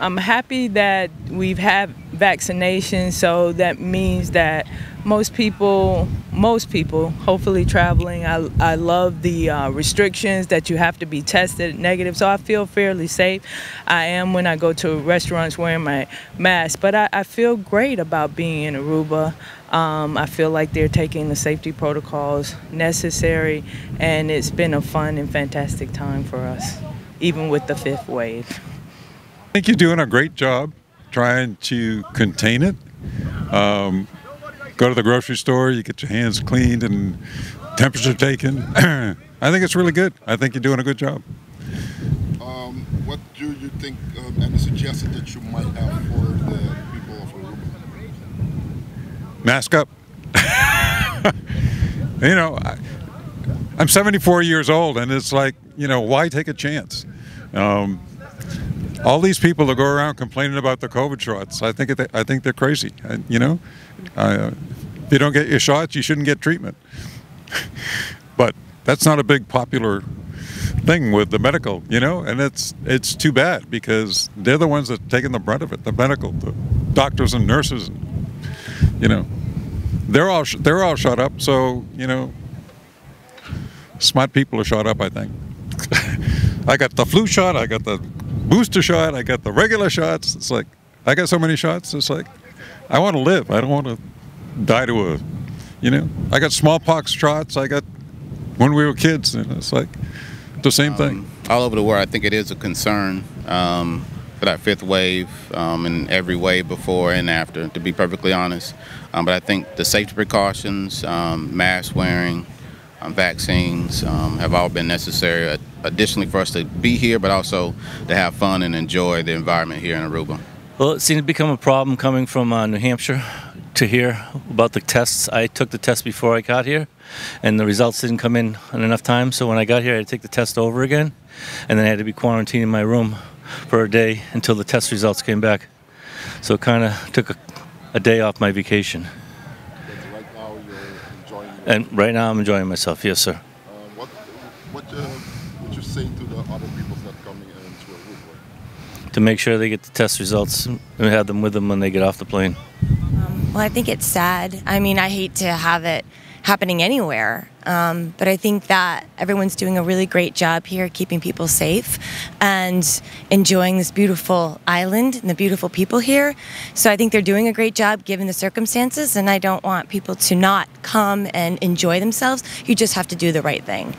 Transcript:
I'm happy that we've had vaccinations, so that means that most people hopefully traveling. I love the restrictions that you have to be tested negative, so I feel fairly safe. I am when I go to restaurants wearing my mask, but I feel great about being in Aruba. I feel like they're taking the safety protocols necessary, and it's been a fun and fantastic time for us, even with the 5th wave. I think you're doing a great job trying to contain it. Go to the grocery store, you get your hands cleaned and temperature taken. I think it's really good. I think you're doing a good job. What do you think, any suggestions that you might have for the people of Aruba? Mask up. You know, I'm 74 years old, and it's like, you know, why take a chance? All these people that go around complaining about the COVID shots, I think they're crazy. You know, if you don't get your shots, you shouldn't get treatment. But that's not a big popular thing with the medical, you know, and it's too bad because they're the ones that are taking the brunt of it. The doctors and nurses, you know, they're all shut up. So, you know, smart people are shut up, I think. I got the flu shot, I got the booster shot, I got the regular shots. It's like, I got so many shots, it's like, I want to live. I don't want to die to a, you know. I got smallpox shots, I got when we were kids, and it's like the same thing. All over the world, I think it is a concern for that 5th wave and every wave before and after, to be perfectly honest. But I think the safety precautions, mask wearing, vaccines have all been necessary, additionally for us to be here, but also to have fun and enjoy the environment here in Aruba. Well, it seemed to become a problem coming from New Hampshire to hear about the tests. I took the test before I got here, and the results didn't come in enough time, so when I got here I had to take the test over again, and then I had to be quarantined in my room for a day until the test results came back. So it kind of took a day off my vacation. Right now you're enjoying it. And right now I'm enjoying myself, yes sir. What would you say to the other people that coming into Aruba? To make sure they get the test results and have them with them when they get off the plane. Well, I think it's sad. I mean, I hate to have it happening anywhere, but I think that everyone's doing a really great job here keeping people safe and enjoying this beautiful island and the beautiful people here. So I think they're doing a great job given the circumstances, and I don't want people to not come and enjoy themselves. You just have to do the right thing.